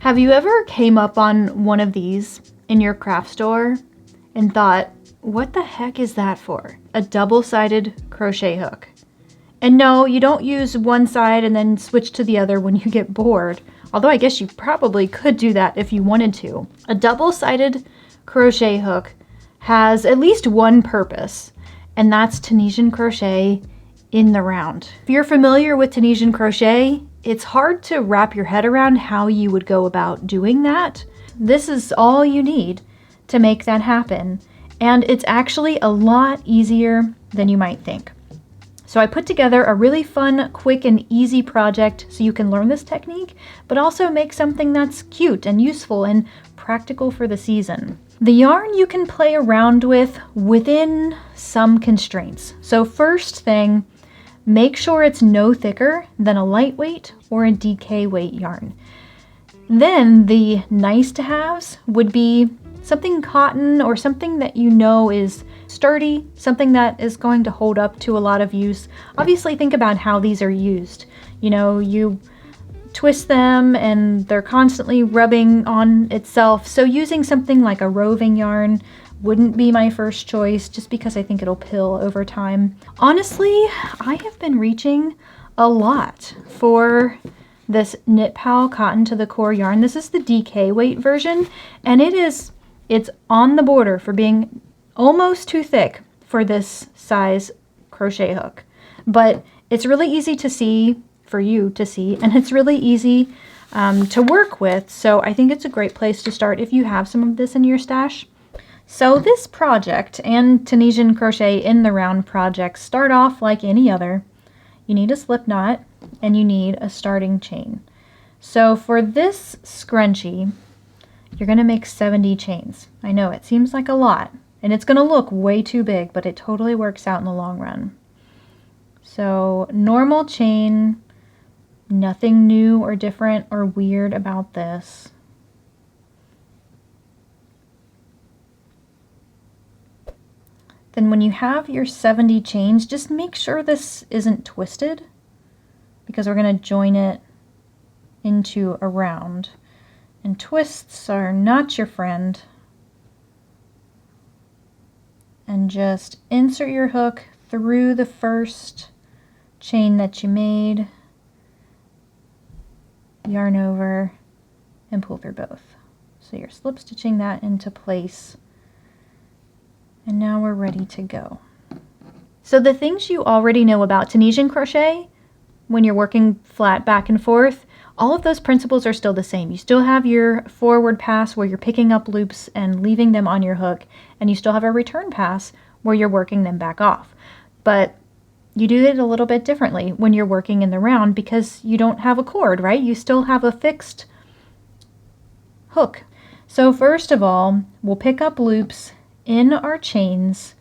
Have you ever came up on one of these in your craft store and thought, what the heck is that for? A double-sided crochet hook. And no, you don't use one side and then switch to the other when you get bored. Although I guess you probably could do that if you wanted to. A double-sided crochet hook has at least one purpose, and that's Tunisian crochet in the round. If you're familiar with Tunisian crochet, it's hard to wrap your head around how you would go about doing that. This is all you need to make that happen. And it's actually a lot easier than you might think. So I put together a really fun, quick, and easy project so you can learn this technique, but also make something that's cute and useful and practical for the season. The yarn you can play around with within some constraints. So first thing, make sure it's no thicker than a lightweight or a DK weight yarn. Then the nice to haves would be something cotton or something that you know is sturdy, something that is going to hold up to a lot of use. Obviously think about how these are used. You know, you twist them and they're constantly rubbing on itself. So using something like a roving yarn wouldn't be my first choice just because I think it'll pill over time. Honestly, I have been reaching a lot for this Knit Pal Cotton to the Core yarn. This is the DK weight version, and it's on the border for being almost too thick for this size crochet hook. But it's really easy to see, for you to see, and it's really easy to work with. So I think it's a great place to start if you have some of this in your stash. So this project and Tunisian crochet in the round project start off like any other. You need a slip knot and you need a starting chain. So for this scrunchie, you're going to make 70 chains. I know it seems like a lot and it's going to look way too big, but it totally works out in the long run. So normal chain, nothing new or different or weird about this. Then when you have your 70 chains, just make sure this isn't twisted because we're going to join it into a round. And twists are not your friend. And just insert your hook through the first chain that you made, yarn over, and pull through both. So you're slip stitching that into place. And now we're ready to go. So the things you already know about Tunisian crochet, when you're working flat back and forth, all of those principles are still the same. You still have your forward pass where you're picking up loops and leaving them on your hook, and you still have a return pass where you're working them back off. But you do it a little bit differently when you're working in the round because you don't have a cord, right? You still have a fixed hook. So first of all, we'll pick up loops in our chains,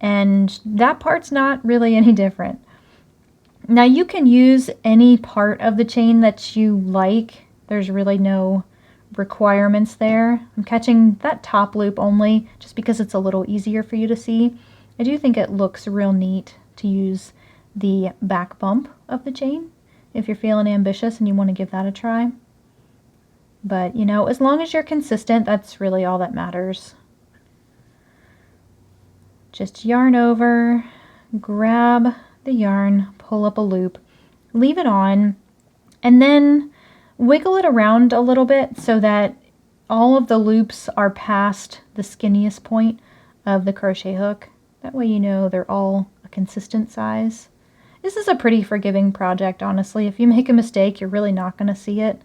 and that part's not really any different. Now you can use any part of the chain that you like. There's really no requirements there. I'm catching that top loop only just because it's a little easier for you to see. I do think it looks real neat to use the back bump of the chain if you're feeling ambitious and you want to give that a try. But you know, as long as you're consistent, that's really all that matters. Just yarn over, grab the yarn, pull up a loop, leave it on, and then wiggle it around a little bit so that all of the loops are past the skinniest point of the crochet hook. That way you know they're all a consistent size. This is a pretty forgiving project, honestly. If you make a mistake, you're really not going to see it,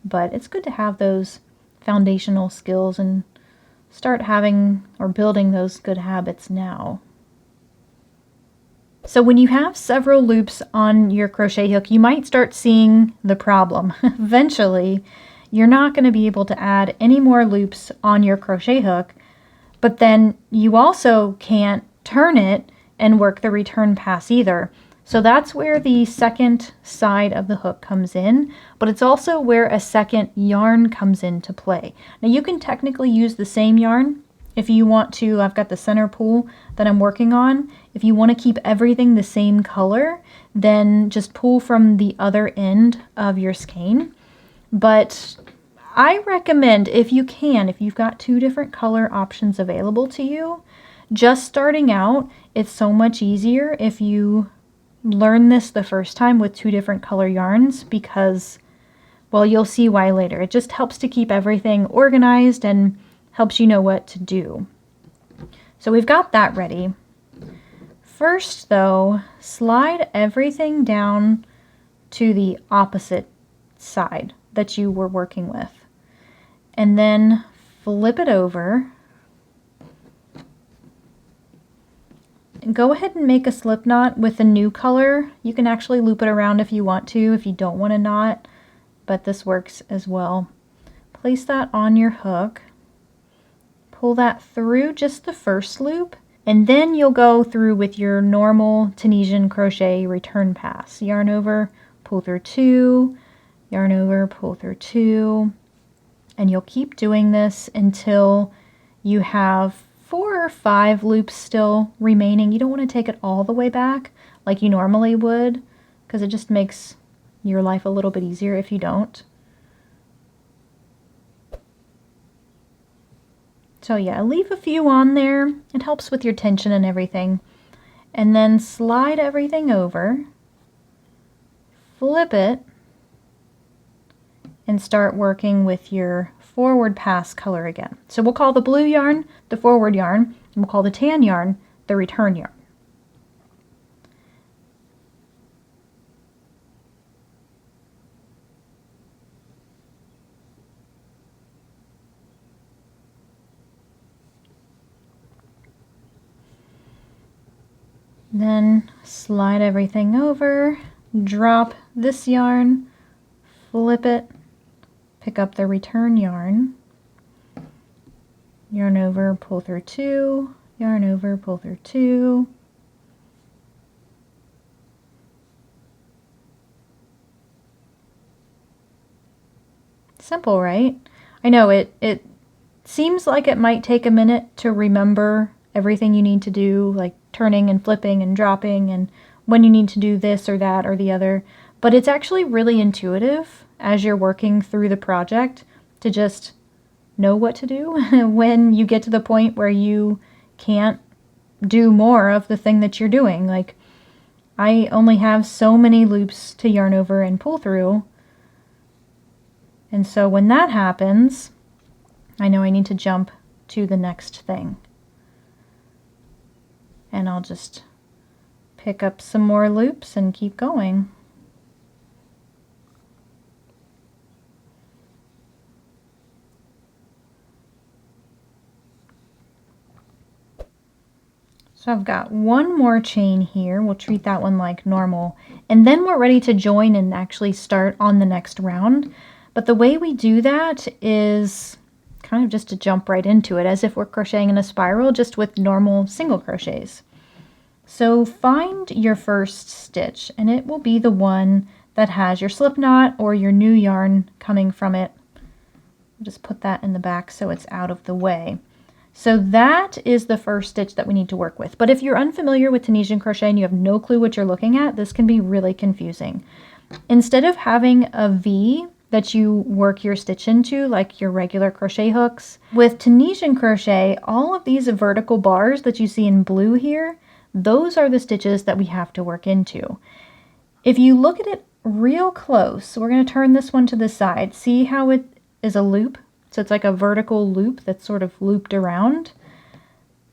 but it's good to have those foundational skills and start having or building those good habits now. So when you have several loops on your crochet hook, you might start seeing the problem. Eventually, you're not going to be able to add any more loops on your crochet hook, but then you also can't turn it and work the return pass either. So that's where the second side of the hook comes in, but it's also where a second yarn comes into play. Now you can technically use the same yarn if you want to. I've got the center pool that I'm working on. If you want to keep everything the same color, then just pull from the other end of your skein. But I recommend, if you can, if you've got 2 different color options available to you, just starting out, it's so much easier if you learn this the first time with 2 different color yarns because, well, you'll see why later. It just helps to keep everything organized and helps you know what to do. So we've got that ready. First, though, slide everything down to the opposite side that you were working with. And then flip it over. And go ahead and make a slip knot with a new color. You can actually loop it around if you want to, if you don't want to knot, but this works as well. Place that on your hook. Pull that through just the first loop, and then you'll go through with your normal Tunisian crochet return pass. Yarn over, pull through 2, yarn over, pull through 2, and you'll keep doing this until you have 4 or 5 loops still remaining. You don't want to take it all the way back like you normally would, because it just makes your life a little bit easier if you don't. So yeah, leave a few on there. It helps with your tension and everything. And then slide everything over, flip it, and start working with your forward pass color again. So we'll call the blue yarn the forward yarn, and we'll call the tan yarn the return yarn. Then slide everything over, drop this yarn, flip it, pick up the return yarn, yarn over, pull through 2, yarn over, pull through 2, simple, right? I know it seems like it might take a minute to remember everything you need to do, like turning and flipping and dropping and when you need to do this or that or the other, but it's actually really intuitive as you're working through the project to just know what to do when you get to the point where you can't do more of the thing that you're doing. Like, I only have so many loops to yarn over and pull through, and so when that happens, I know I need to jump to the next thing. And I'll just pick up some more loops and keep going. So I've got one more chain here. We'll treat that one like normal. And then we're ready to join and actually start on the next round. But the way we do that is kind of just to jump right into it, as if we're crocheting in a spiral, just with normal single crochets. So find your first stitch, and it will be the one that has your slip knot or your new yarn coming from it. I'll just put that in the back so it's out of the way. So that is the first stitch that we need to work with. But if you're unfamiliar with Tunisian crochet and you have no clue what you're looking at, this can be really confusing. Instead of having a V that you work your stitch into like your regular crochet hooks, with Tunisian crochet, all of these vertical bars that you see in blue here, those are the stitches that we have to work into. If you look at it real close, so we're going to turn this one to the side, see how it is a loop? So it's like a vertical loop that's sort of looped around.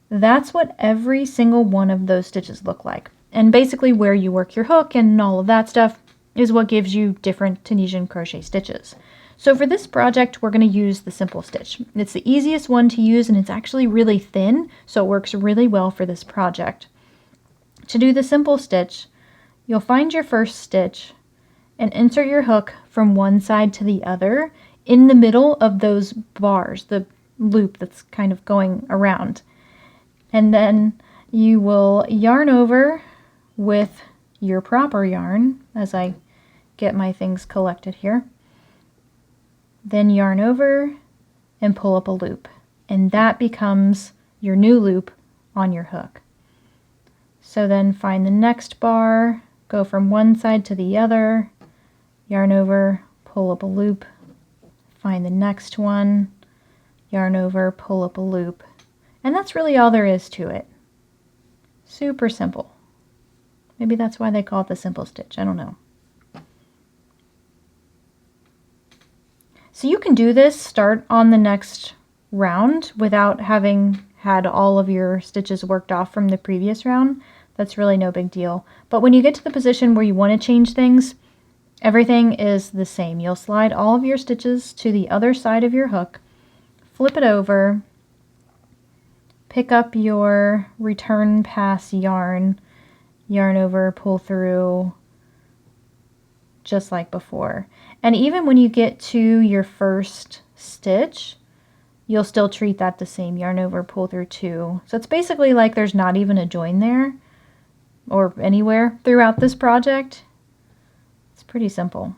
That's what every single one of those stitches look like. And basically where you work your hook and all of that stuff is what gives you different Tunisian crochet stitches. So for this project, we're going to use the simple stitch. It's the easiest one to use, and it's actually really thin, so it works really well for this project. To do the simple stitch, you'll find your first stitch and insert your hook from one side to the other in the middle of those bars, the loop that's kind of going around. And then you will yarn over with your proper yarn as I get my things collected here. Then yarn over and pull up a loop, and that becomes your new loop on your hook. So then find the next bar, go from one side to the other, yarn over, pull up a loop, find the next one, yarn over, pull up a loop. And that's really all there is to it. Super simple. Maybe that's why they call it the simple stitch. I don't know. So you can do this, start on the next round without having had all of your stitches worked off from the previous round. That's really no big deal. But when you get to the position where you want to change things, everything is the same. You'll slide all of your stitches to the other side of your hook, flip it over, pick up your return pass yarn, yarn over, pull through, just like before. And even when you get to your first stitch, you'll still treat that the same. Yarn over, pull through 2. So it's basically like there's not even a join there or anywhere throughout this project. It's pretty simple.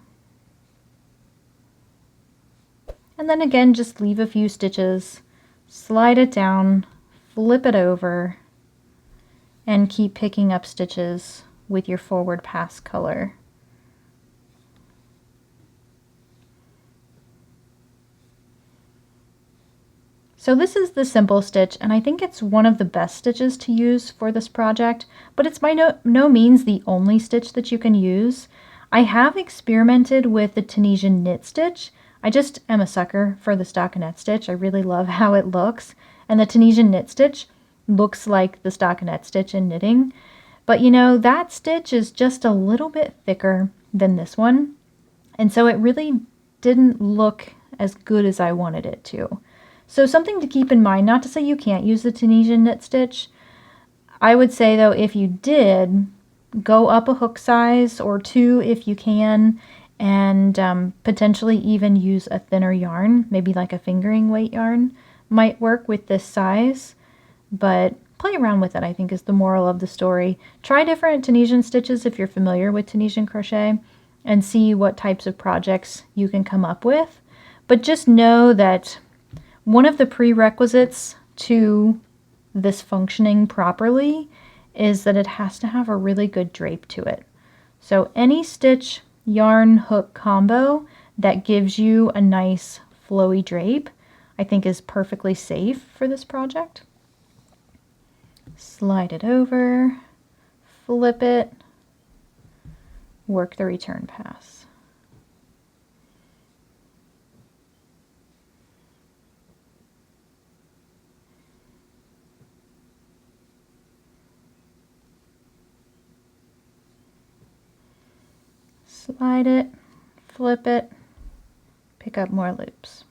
And then again, just leave a few stitches, slide it down, flip it over, and keep picking up stitches with your forward pass color. So this is the simple stitch, and I think it's one of the best stitches to use for this project, but it's by no means the only stitch that you can use. I have experimented with the Tunisian knit stitch. I just am a sucker for the stockinette stitch. I really love how it looks, and the Tunisian knit stitch looks like the stockinette stitch in knitting. But you know, that stitch is just a little bit thicker than this one, and so it really didn't look as good as I wanted it to. So something to keep in mind, not to say you can't use the Tunisian knit stitch. I would say though, if you did, go up a hook size or 2 if you can, and potentially even use a thinner yarn, maybe like a fingering weight yarn might work with this size, but play around with it, I think, is the moral of the story. Try different Tunisian stitches if you're familiar with Tunisian crochet and see what types of projects you can come up with. But just know that one of the prerequisites to this functioning properly is that it has to have a really good drape to it. So any stitch yarn hook combo that gives you a nice flowy drape, I think is perfectly safe for this project. Slide it over, flip it, work the return pass. Slide it, flip it, pick up more loops.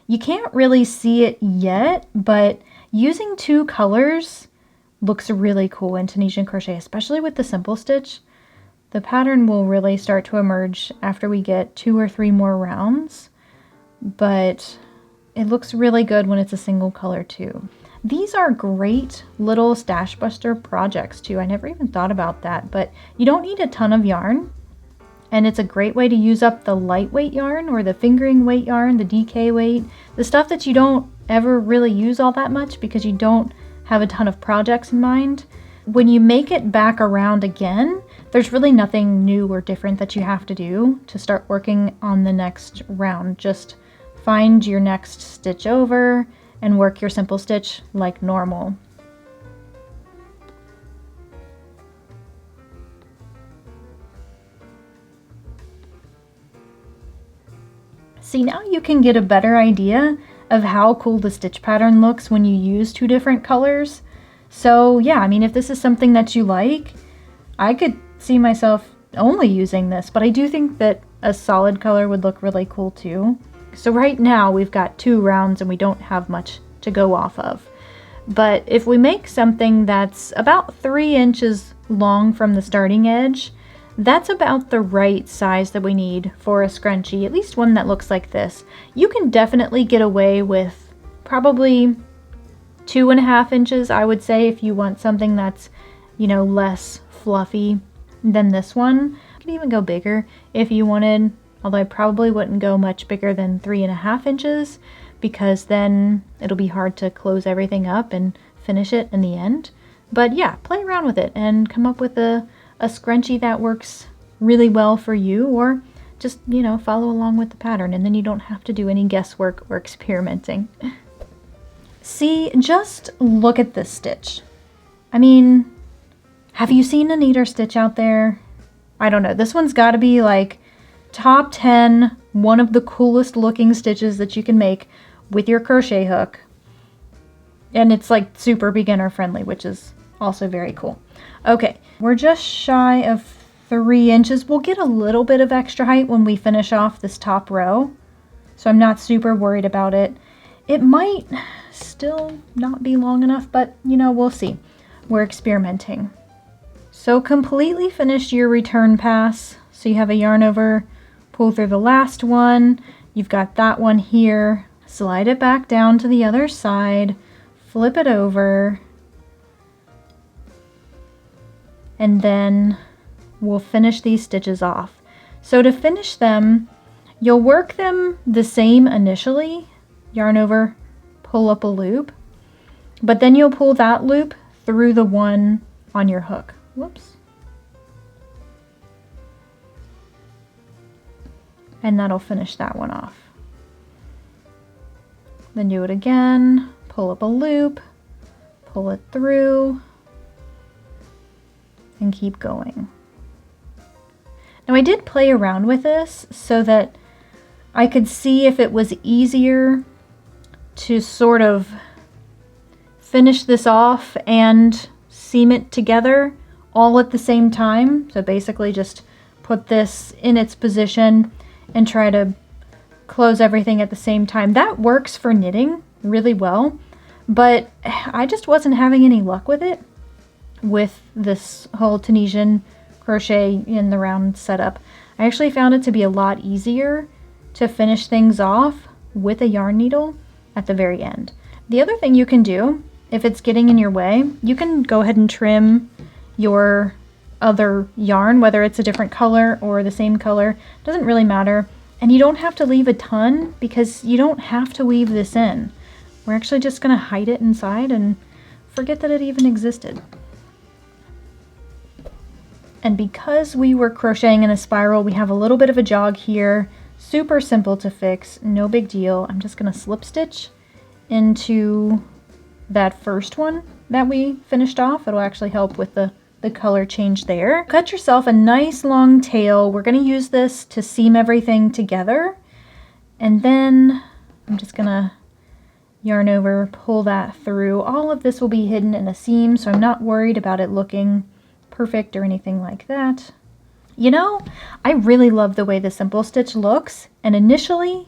You can't really see it yet, but using 2 colors looks really cool in Tunisian crochet, especially with the simple stitch. The pattern will really start to emerge after we get 2 or 3 more rounds, but it looks really good when it's a single color too. These are great little stash buster projects too. I never even thought about that, but you don't need a ton of yarn, and it's a great way to use up the lightweight yarn or the fingering weight yarn, the DK weight, the stuff that you don't ever really use all that much because you don't have a ton of projects in mind. When you make it back around again, there's really nothing new or different that you have to do to start working on the next round. Just find your next stitch over and work your simple stitch like normal. See, now you can get a better idea of how cool the stitch pattern looks when you use 2 different colors. So yeah, I mean, if this is something that you like, I could see myself only using this, but I do think that a solid color would look really cool too. So right now we've got 2 rounds and we don't have much to go off of. But if we make something that's about 3 inches long from the starting edge, that's about the right size that we need for a scrunchie, at least one that looks like this. You can definitely get away with probably 2.5 inches, I would say, if you want something that's, you know, less fluffy than this one. You can even go bigger if you wanted, although I probably wouldn't go much bigger than 3.5 inches because then it'll be hard to close everything up and finish it in the end. But yeah, play around with it and come up with a scrunchie that works really well for you, or just, you know, follow along with the pattern, and then you don't have to do any guesswork or experimenting. See, just look at this stitch. I mean, have you seen a neater stitch out there? I don't know. This one's got to be like top 10, one of the coolest looking stitches that you can make with your crochet hook. And it's like super beginner friendly, which is also very cool. Okay, we're just shy of 3 inches. We'll get a little bit of extra height when we finish off this top row, so I'm not super worried about it. It might still not be long enough, but you know, we'll see. We're experimenting. So completely finish your return pass. So you have a yarn over, pull through the last one. You've got that one here. Slide it back down to the other side, flip it over, and then we'll finish these stitches off. So to finish them, you'll work them the same initially, yarn over, pull up a loop, but then you'll pull that loop through the one on your hook. Whoops. And that'll finish that one off. Then do it again, pull up a loop, pull it through, and keep going. Now I did play around with this so that I could see if it was easier to sort of finish this off and seam it together all at the same time. So basically just put this in its position and try to close everything at the same time. That works for knitting really well, but I just wasn't having any luck with it with this whole Tunisian crochet in the round setup. I actually found it to be a lot easier to finish things off with a yarn needle at the very end. The other thing you can do, if it's getting in your way, you can go ahead and trim your other yarn, whether it's a different color or the same color, doesn't really matter. And you don't have to leave a ton because you don't have to weave this in. We're actually just gonna hide it inside and forget that it even existed. And because we were crocheting in a spiral, we have a little bit of a jog here. Super simple to fix, no big deal. I'm just gonna slip stitch into that first one that we finished off. It'll actually help with the color change there. Cut yourself a nice long tail. We're gonna use this to seam everything together. And then I'm just gonna yarn over, pull that through. All of this will be hidden in a seam, so I'm not worried about it looking perfect or anything like that. You know, I really love the way the simple stitch looks, and initially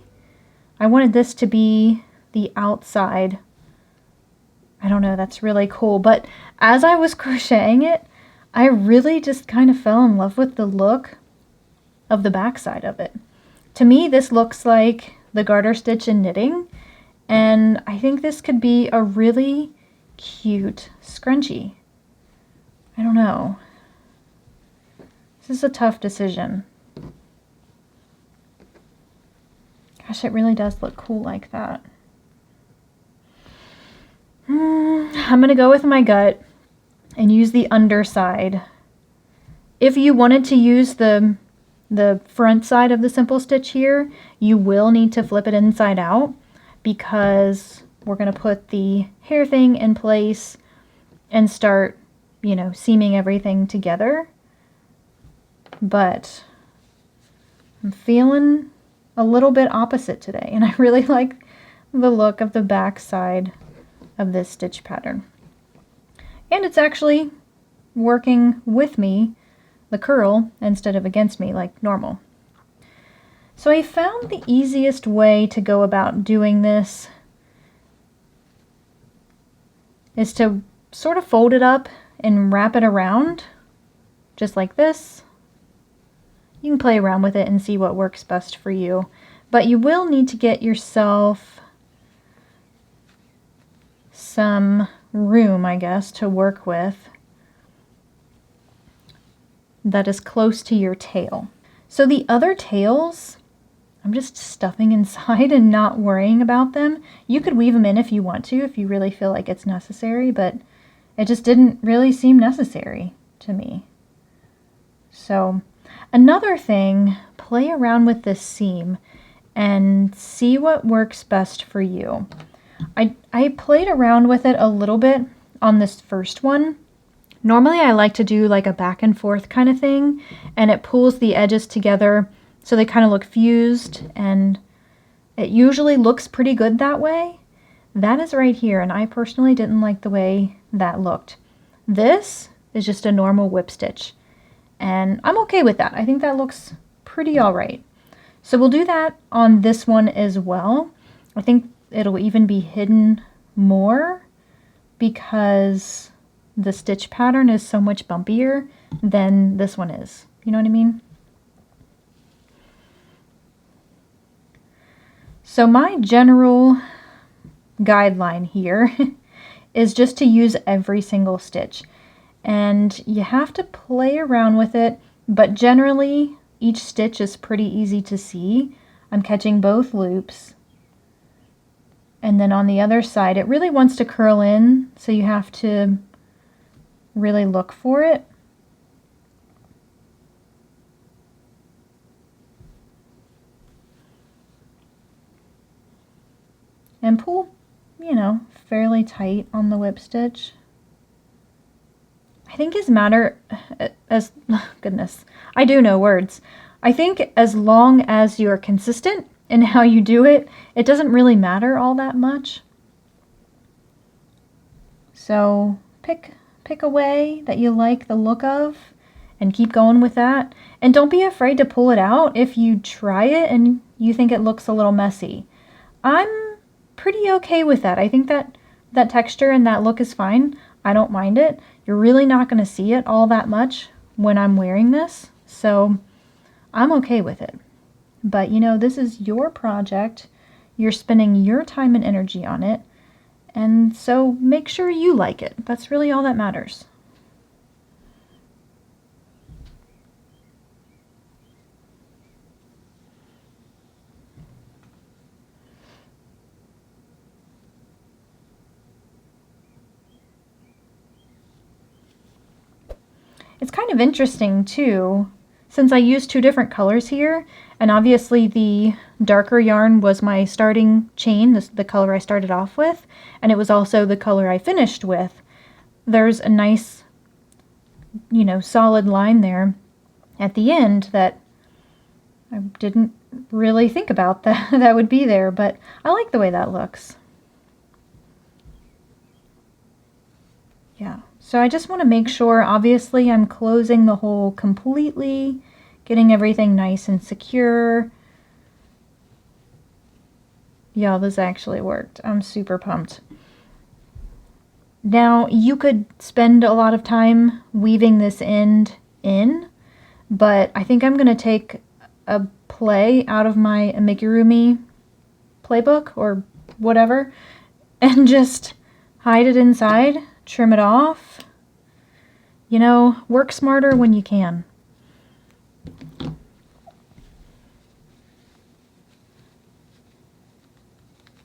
I wanted this to be the outside. I don't know, that's really cool, but as I was crocheting it, I really just kind of fell in love with the look of the backside of it. To me, this looks like the garter stitch in knitting, and I think this could be a really cute scrunchie. I don't know. This is a tough decision. Gosh, it really does look cool like that. I'm gonna go with my gut and use the underside. If you wanted to use the front side of the simple stitch here, you will need to flip it inside out because we're gonna put the hair thing in place and start, you know, seaming everything together. But I'm feeling a little bit opposite today, and I really like the look of the back side of this stitch pattern. And it's actually working with me, the curl, instead of against me like normal. So I found the easiest way to go about doing this is to sort of fold it up and wrap it around, just like this. You can play around with it and see what works best for you, but you will need to get yourself some room, I guess, to work with that is close to your tail. So the other tails, I'm just stuffing inside and not worrying about them. You could weave them in if you want to, if you really feel like it's necessary, but it just didn't really seem necessary to me. So another thing, play around with this seam and see what works best for you. I played around with it a little bit on this first one. Normally I like to do like a back and forth kind of thing, and it pulls the edges together so they kind of look fused, and it usually looks pretty good that way. That is right here, and I personally didn't like the way that looked. This is just a normal whip stitch, and I'm okay with that. I think that looks pretty all right. So we'll do that on this one as well. I think it'll even be hidden more because the stitch pattern is so much bumpier than this one is. You know what I mean? So my general guideline here is just to use every single stitch. And you have to play around with it, but generally each stitch is pretty easy to see. I'm catching both loops. And then on the other side, it really wants to curl in, so you have to really look for it. And pull, you know, fairly tight on the whip stitch. I think goodness, I do know words. I think as long as you're consistent in how you do it, it doesn't really matter all that much. So pick a way that you like the look of and keep going with that. And don't be afraid to pull it out if you try it and you think it looks a little messy. I'm pretty okay with that. I think that texture and that look is fine. I don't mind it. You're really not going to see it all that much when I'm wearing this, so I'm okay with it. But you know, this is your project. You're spending your time and energy on it, and so make sure you like it. That's really all that matters. It's kind of interesting too, since I used two different colors here, and obviously the darker yarn was my starting chain, the color I started off with, and it was also the color I finished with. There's a nice, you know, solid line there at the end that I didn't really think about that would be there, but I like the way that looks. Yeah. So I just want to make sure, obviously, I'm closing the hole completely, getting everything nice and secure. Yeah, this actually worked. I'm super pumped. Now, you could spend a lot of time weaving this end in, but I think I'm going to take a play out of my amigurumi playbook or whatever and just hide it inside. Trim it off. You know, work smarter when you can.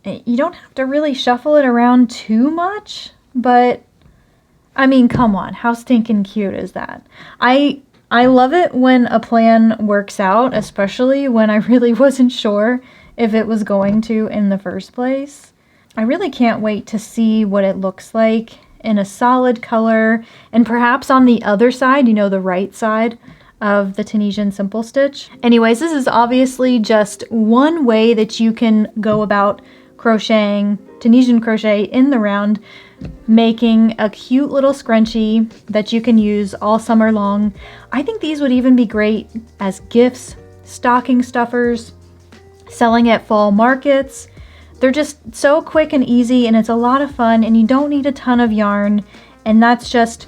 You don't have to really shuffle it around too much, but I mean, come on, how stinking cute is that? I love it when a plan works out, especially when I really wasn't sure if it was going to in the first place. I really can't wait to see what it looks like in a solid color, and perhaps on the other side, you know, the right side of the Tunisian simple stitch. Anyways, this is obviously just one way that you can go about crocheting Tunisian crochet in the round, making a cute little scrunchie that you can use all summer long. I think these would even be great as gifts, stocking stuffers, selling at fall markets. They're just so quick and easy, and it's a lot of fun, and you don't need a ton of yarn, and that's just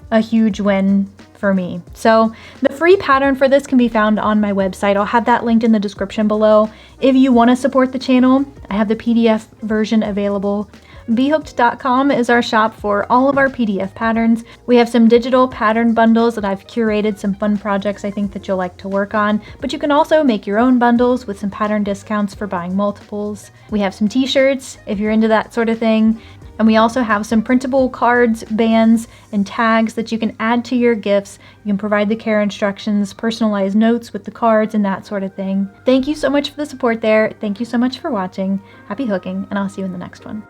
a huge win for me. So the free pattern for this can be found on my website. I'll have that linked in the description below. If you want to support the channel, I have the PDF version available B.Hooked.com is our shop for all of our PDF patterns. We have some digital pattern bundles that I've curated some fun projects I think that you'll like to work on, but you can also make your own bundles with some pattern discounts for buying multiples. We have some t-shirts if you're into that sort of thing. And we also have some printable cards, bands, and tags that you can add to your gifts. You can provide the care instructions, personalized notes with the cards, and that sort of thing. Thank you so much for the support there. Thank you so much for watching. Happy hooking, and I'll see you in the next one.